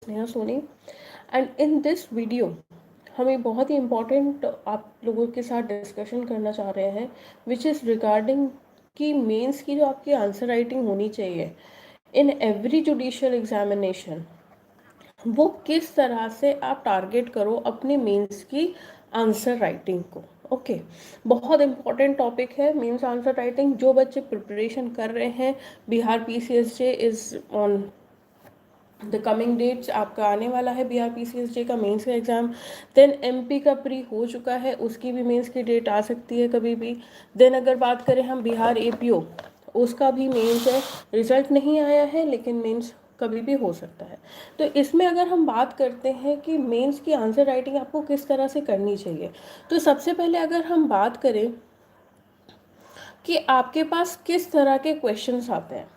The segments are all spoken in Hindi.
Sneha Soni and in this video हम एक बहुत ही इम्पॉर्टेंट आप लोगों के साथ डिस्कशन करना चाह रहे हैं विच इज़ रिगार्डिंग कि मेंस की जो आपकी आंसर राइटिंग होनी चाहिए इन एवरी जुडिशियल एग्जामिनेशन, वो किस तरह से आप टारगेट करो अपने मेंस की आंसर राइटिंग को। ओके बहुत इंपॉर्टेंट टॉपिक है मेंस आंसर राइटिंग। जो बच्चे प्रिपरेशन कर रहे हैं, Bihar PCSJ is on the coming dates, आपका आने वाला है बिहार PCSJ का मेंस का एग्ज़ाम। देन MP का प्री हो चुका है, उसकी भी मेंस की डेट आ सकती है कभी भी। देन अगर बात करें हम बिहार APO, उसका भी मेंस है, रिजल्ट नहीं आया है लेकिन मेंस कभी भी हो सकता है। तो इसमें अगर हम बात करते हैं कि मेंस की आंसर राइटिंग आपको किस तरह से करनी चाहिए, तो सबसे पहले अगर हम बात करें कि आपके पास किस तरह के क्वेश्चंस आते हैं,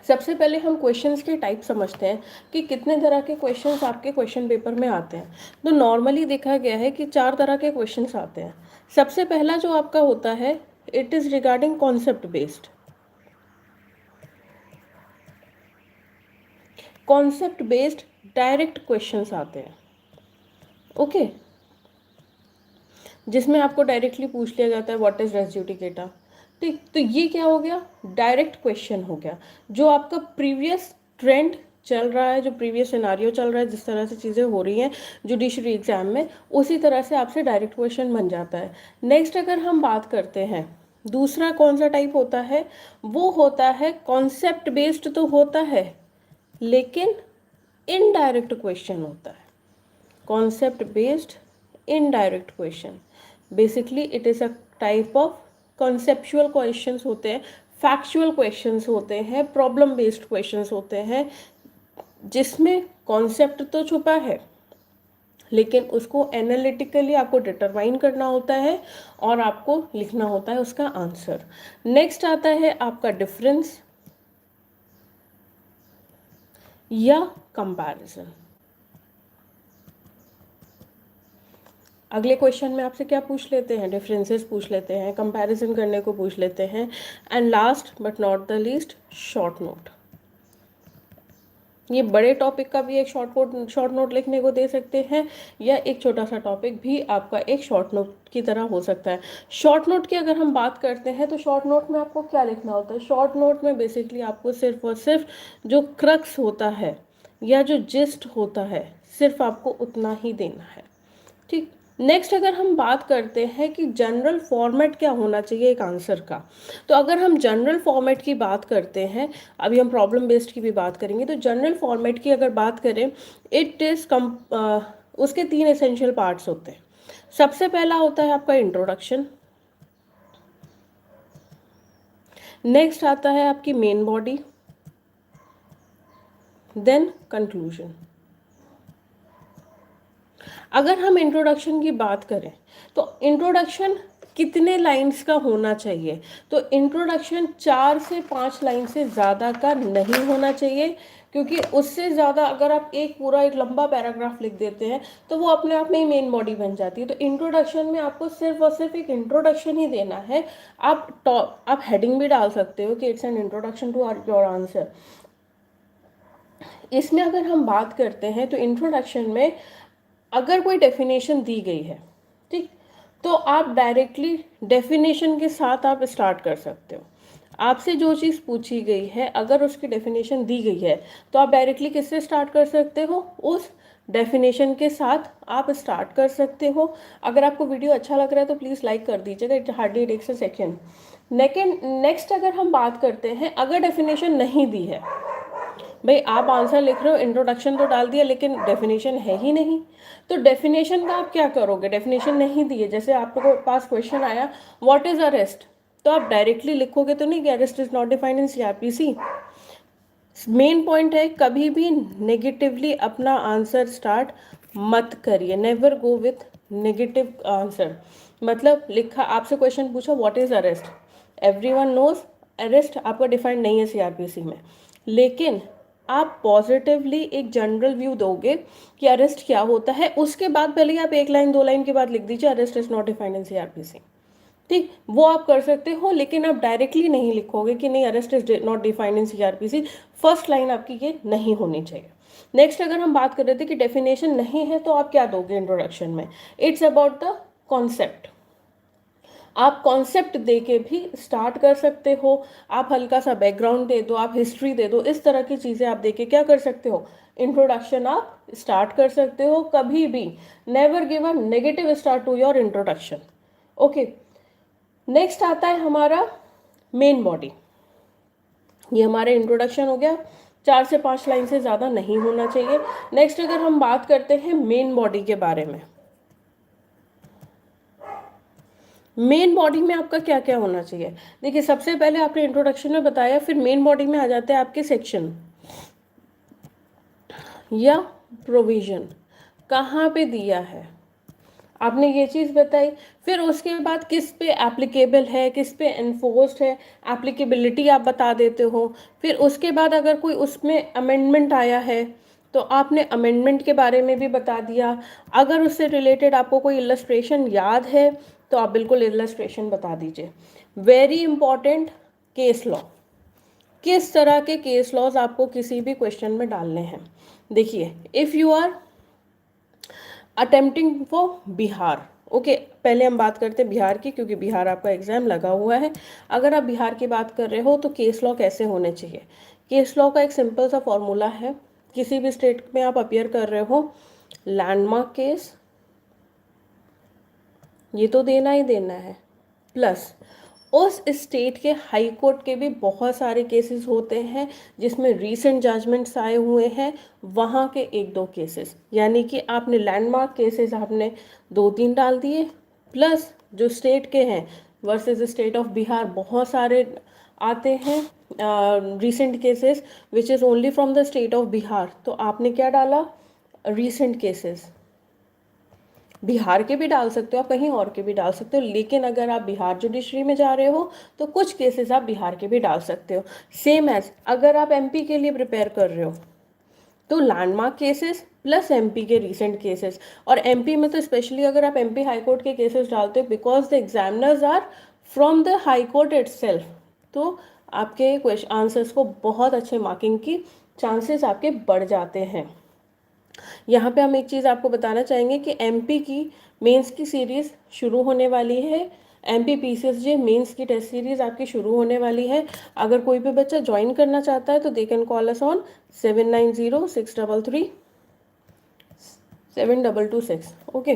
सबसे पहले हम क्वेश्चंस के टाइप समझते हैं कि कितने तरह के क्वेश्चंस आपके क्वेश्चन पेपर में आते हैं। तो नॉर्मली देखा गया है कि 4 तरह के क्वेश्चंस आते हैं। सबसे पहला जो आपका होता है, it is regarding concept based. Concept based direct questions आते हैं, ओके जिसमें आपको डायरेक्टली पूछ लिया जाता है व्हाट इज रेस जुडिकेटा। ठीक, तो ये क्या हो गया, डायरेक्ट क्वेश्चन हो गया। जो आपका प्रीवियस ट्रेंड चल रहा है, जो प्रीवियस सिनारियो चल रहा है, जिस तरह से चीज़ें हो रही हैं जुडिशरी एग्जाम में, उसी तरह से आपसे डायरेक्ट क्वेश्चन बन जाता है। नेक्स्ट अगर हम बात करते हैं, दूसरा कौन सा टाइप होता है, वो होता है कॉन्सेप्ट बेस्ड। तो होता है लेकिन इनडायरेक्ट क्वेश्चन होता है, concept based indirect question. Basically it is a type of conceptual questions होते हैं, फैक्चुअल क्वेश्चंस होते हैं, प्रॉब्लम बेस्ड क्वेश्चंस होते हैं, जिसमें कॉन्सेप्ट तो छुपा है लेकिन उसको एनालिटिकली आपको डिटरमाइन करना होता है और आपको लिखना होता है उसका आंसर। नेक्स्ट आता है आपका डिफरेंस या कंपैरिजन। अगले क्वेश्चन में आपसे क्या पूछ लेते हैं, डिफरेंसेस पूछ लेते हैं, कंपैरिजन करने को पूछ लेते हैं, and last but not the least short note. ये बड़े टॉपिक का भी एक शॉर्ट नोट लिखने को दे सकते हैं, या एक छोटा सा टॉपिक भी आपका एक शॉर्ट नोट की तरह हो सकता है। शॉर्ट नोट की अगर हम बात करते हैं तो शॉर्ट नोट में आपको क्या लिखना होता है, शॉर्ट नोट में बेसिकली आपको सिर्फ और सिर्फ जो क्रक्स होता है या जो जिस्ट होता है, सिर्फ आपको उतना ही देना है। ठीक, नेक्स्ट अगर हम बात करते हैं कि जनरल फॉर्मेट क्या होना चाहिए एक आंसर का, तो अगर हम जनरल फॉर्मेट की बात करते हैं, अभी हम प्रॉब्लम बेस्ड की भी बात करेंगे, तो जनरल फॉर्मेट की अगर बात करें, इट इज़ उसके 3 एसेंशियल पार्ट्स होते हैं। सबसे पहला होता है आपका इंट्रोडक्शन, नेक्स्ट आता है आपकी मेन बॉडी, देन कंक्लूजन। अगर हम इंट्रोडक्शन की बात करें तो इंट्रोडक्शन कितने लाइंस का होना चाहिए, तो इंट्रोडक्शन 4 से 5 लाइन से ज़्यादा का नहीं होना चाहिए, क्योंकि उससे ज़्यादा अगर आप एक लंबा पैराग्राफ लिख देते हैं तो वो अपने आप में ही मेन बॉडी बन जाती है। तो इंट्रोडक्शन में आपको सिर्फ और सिर्फ एक इंट्रोडक्शन ही देना है। आप हेडिंग भी डाल सकते हो कि it's an introduction to your answer. इसमें अगर हम बात करते हैं तो इंट्रोडक्शन में अगर कोई डेफिनेशन दी गई है, ठीक, तो आप डायरेक्टली डेफिनेशन के साथ आप स्टार्ट कर सकते हो। आपसे जो चीज़ पूछी गई है, अगर उसकी डेफिनेशन दी गई है तो आप डायरेक्टली किससे स्टार्ट कर सकते हो, उस डेफिनेशन के साथ आप स्टार्ट कर सकते हो। अगर आपको वीडियो अच्छा लग रहा है तो प्लीज़ लाइक कर दीजिएगा, it hardly takes a second. Next अगर हम बात करते हैं, अगर डेफिनेशन नहीं दी है, भाई आप आंसर लिख रहे हो, इंट्रोडक्शन तो डाल दिया लेकिन डेफिनेशन है ही नहीं, तो डेफिनेशन का आप क्या करोगे, डेफिनेशन नहीं दी है, जैसे आपके पास क्वेश्चन आया व्हाट इज अरेस्ट, तो आप डायरेक्टली लिखोगे तो नहीं कि arrest is not defined in CRPC। Main point है, कभी भी नेगेटिवली अपना आंसर स्टार्ट मत करिए, never go with negative answer. मतलब लिखा, आपसे क्वेश्चन पूछा what is arrest, everyone knows arrest आपका डिफाइंड नहीं है CRPC में, लेकिन आप पॉजिटिवली एक जनरल व्यू दोगे कि अरेस्ट क्या होता है, उसके बाद पहले आप 1 लाइन 2 लाइन के बाद लिख दीजिए arrest is not defined in CRPC। ठीक, वो आप कर सकते हो, लेकिन आप डायरेक्टली नहीं लिखोगे कि नहीं arrest is not defined in CrPC. First line आपकी ये नहीं होनी चाहिए। नेक्स्ट अगर हम बात कर रहे थे कि डेफिनेशन नहीं है तो आप क्या दोगे इंट्रोडक्शन में, इट्स अबाउट द कॉन्सेप्ट। आप कॉन्सेप्ट दे के भी स्टार्ट कर सकते हो, आप हल्का सा बैकग्राउंड दे दो, आप हिस्ट्री दे दो, इस तरह की चीज़ें आप दे के क्या कर सकते हो, इंट्रोडक्शन आप स्टार्ट कर सकते हो। कभी भी never give a negative start to your introduction. Okay, next आता है हमारा मेन बॉडी। ये हमारा इंट्रोडक्शन हो गया, 4 से 5 लाइन से ज़्यादा नहीं होना चाहिए। नेक्स्ट अगर हम बात करते हैं मेन बॉडी के बारे में, मेन बॉडी में आपका क्या क्या होना चाहिए। देखिए सबसे पहले आपने इंट्रोडक्शन में बताया, फिर मेन बॉडी में आ जाते हैं आपके सेक्शन या प्रोविजन, कहाँ पे दिया है आपने ये चीज़ बताई। फिर उसके बाद किस पे एप्लीकेबल है, किस पे एनफोर्स्ड है, एप्लीकेबिलिटी आप बता देते हो। फिर उसके बाद अगर कोई उसमें अमेंडमेंट आया है तो आपने अमेंडमेंट के बारे में भी बता दिया। अगर उससे रिलेटेड आपको कोई इलस्ट्रेशन याद है तो आप बिल्कुल इलस्ट्रेशन बता दीजिए। वेरी इंपॉर्टेंट, केस लॉ, किस तरह के केस लॉज आपको किसी भी क्वेश्चन में डालने हैं। देखिए if you are attempting for Bihar, okay पहले हम बात करते हैं बिहार की, क्योंकि बिहार आपका एग्जाम लगा हुआ है। अगर आप बिहार की बात कर रहे हो तो केस लॉ कैसे होने चाहिए। केस लॉ का एक सिंपल सा फॉर्मूला है, किसी भी स्टेट में आप अपीयर कर रहे हो, लैंडमार्क केस ये तो देना ही देना है, प्लस उस स्टेट के हाई कोर्ट के भी बहुत सारे केसेस होते हैं जिसमें रीसेंट जजमेंट्स आए हुए हैं, वहाँ के 1-2 केसेस, यानी कि आपने लैंडमार्क केसेस आपने 2-3 डाल दिए, प्लस जो स्टेट के हैं वर्सेस स्टेट ऑफ बिहार बहुत सारे आते हैं recent cases which is only from the state of Bihar, तो आपने क्या डाला, रीसेंट केसेस। बिहार के भी डाल सकते हो आप, कहीं और के भी डाल सकते हो, लेकिन अगर आप बिहार जुडिशरी में जा रहे हो तो कुछ केसेस आप बिहार के भी डाल सकते हो। सेम एज अगर आप एमपी के लिए प्रिपेयर कर रहे हो तो लैंडमार्क केसेस प्लस एमपी के रीसेंट केसेस, और एमपी में तो स्पेशली अगर आप एमपी हाई कोर्ट के केसेस डालते हो because the examiners are from the high court itself, तो आपके क्वेश्चन आंसर्स को बहुत अच्छे मार्किंग की चांसेस आपके बढ़ जाते हैं। यहाँ पे हम एक चीज़ आपको बताना चाहेंगे कि एमपी की मेंस की सीरीज़ शुरू होने वाली है, एमपी पीसीएसजे मेंस की टेस्ट सीरीज़ आपकी शुरू होने वाली है। अगर कोई भी बच्चा ज्वाइन करना चाहता है तो दे can call us on 7906337226। Okay,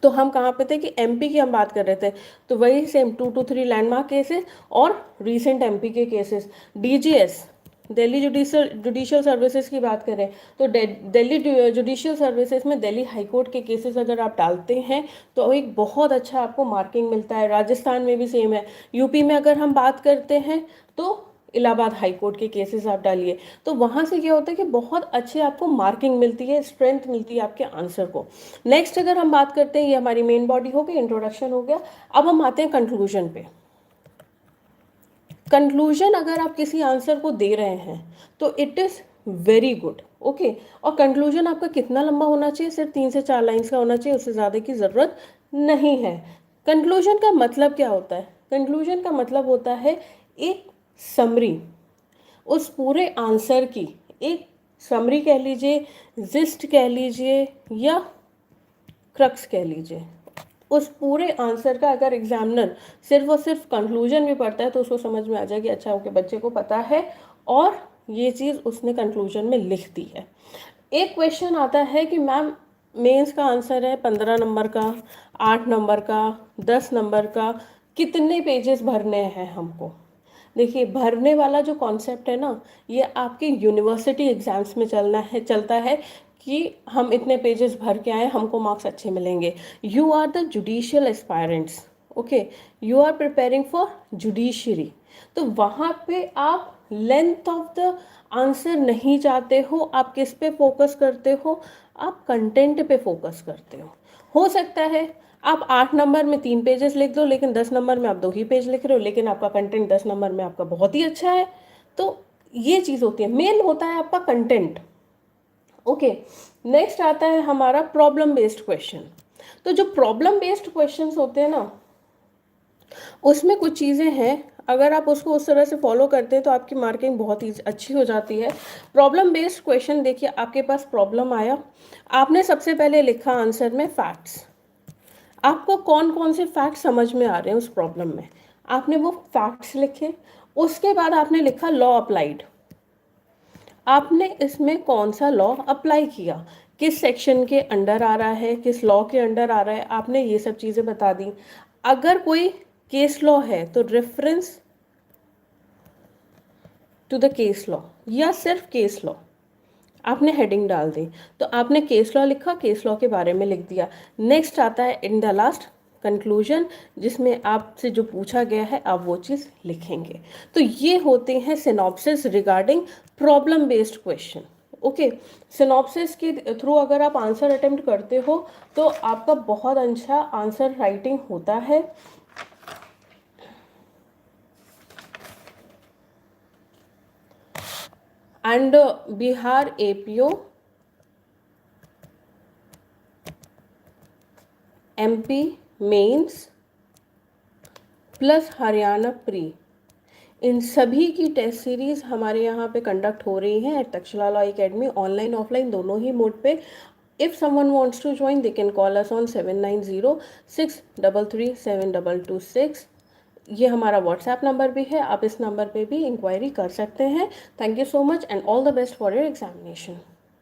तो हम कहाँ पे थे कि एमपी की हम बात कर रहे थे, तो वही सेम 2 to 3 लैंडमार्क केसेस और रीसेंट एमपी के cases. DGS Delhi judicial services की बात करें तो दिल्ली जुडिशियल सर्विसेज में दिल्ली हाई कोर्ट के केसेस अगर आप डालते हैं तो एक बहुत अच्छा आपको मार्किंग मिलता है। राजस्थान में भी सेम है। यूपी में अगर हम बात करते हैं तो इलाहाबाद हाई कोर्ट के केसेस आप डालिए, तो वहाँ से क्या होता है कि बहुत अच्छे आपको मार्किंग मिलती है, स्ट्रेंथ मिलती है आपके आंसर को। नेक्स्ट अगर हम बात करते हैं, ये हमारी मेन बॉडी हो गई, इंट्रोडक्शन हो गया। अब हम आते हैं कंक्लूजन पे। कंक्लूजन अगर आप किसी आंसर को दे रहे हैं तो it is very good, okay. और कंक्लूजन आपका कितना लंबा होना चाहिए, सिर्फ 3 से 4 लाइन्स का होना चाहिए, उससे ज़्यादा की ज़रूरत नहीं है। कंक्लूजन का मतलब क्या होता है, कंक्लूजन का मतलब होता है एक समरी, उस पूरे आंसर की एक समरी कह लीजिए, जिस्ट कह लीजिए, या क्रक्स कह लीजिए। उस पूरे आंसर का अगर एग्जामिनर सिर्फ और सिर्फ कंक्लूजन भी पढ़ता है तो उसको समझ में आ जाएगी अच्छा ओके बच्चे को पता है और ये चीज़ उसने कंक्लूजन में लिख दी है। एक क्वेश्चन आता है कि मैम मेंस का आंसर है 15 नंबर का, 8 नंबर का, 10 नंबर का, कितने पेजेस भरने हैं हमको। देखिए भरने वाला जो कॉन्सेप्ट है ना, ये आपके यूनिवर्सिटी एग्जाम्स में चलता है कि हम इतने पेजेस भर के आए हमको मार्क्स अच्छे मिलेंगे। You are the judicial aspirants, okay, you are preparing for judiciary, तो वहाँ पे आप लेंथ ऑफ द आंसर नहीं चाहते हो, आप किस पे फोकस करते हो, आप कंटेंट पे फोकस करते हो सकता है आप 8 नंबर में 3 पेजेस लिख दो लेकिन 10 नंबर में आप 2 ही पेज लिख रहे हो, लेकिन आपका कंटेंट 10 नंबर में आपका बहुत ही अच्छा है। तो ये चीज़ होती है, मेन होता है आपका कंटेंट। ओके, नेक्स्ट आता है हमारा प्रॉब्लम बेस्ड क्वेश्चन। तो जो प्रॉब्लम बेस्ड क्वेश्चंस होते हैं ना, उसमें कुछ चीज़ें हैं, अगर आप उसको उस तरह से फॉलो करते हैं तो आपकी मार्किंग बहुत ही अच्छी हो जाती है। प्रॉब्लम बेस्ड क्वेश्चन, देखिए आपके पास प्रॉब्लम आया, आपने सबसे पहले लिखा आंसर में फैक्ट्स, आपको कौन कौन से फैक्ट समझ में आ रहे हैं उस प्रॉब्लम में, आपने वो फैक्ट्स लिखे। उसके बाद आपने लिखा लॉ अप्लाइड, आपने इसमें कौन सा लॉ अप्लाई किया, किस सेक्शन के अंडर आ रहा है, किस लॉ के अंडर आ रहा है, आपने ये सब चीज़ें बता दी। अगर कोई केस लॉ है तो reference to the case law, या सिर्फ केस लॉ आपने हेडिंग डाल दी। तो आपने केस लॉ लिखा, केस लॉ के बारे में लिख दिया। नेक्स्ट आता है इन द लास्ट कंक्लूजन, जिसमें आपसे जो पूछा गया है आप वो चीज़ लिखेंगे। तो ये होते हैं synopsis regarding problem based question. Okay, synopsis के थ्रू अगर आप आंसर अटेम्प्ट करते हो तो आपका बहुत अच्छा आंसर राइटिंग होता है। And Bihar APO, MP mains plus Haryana pre, इन सभी की टेस्ट सीरीज हमारे यहाँ पे कंडक्ट हो रही हैं at Takshashila law academy, online offline दोनों ही मोड पे। If someone wants to join they can call us on 7906337226। ये हमारा व्हाट्सएप नंबर भी है, आप इस नंबर पे भी इंक्वायरी कर सकते हैं। Thank you so much and all the best for your examination.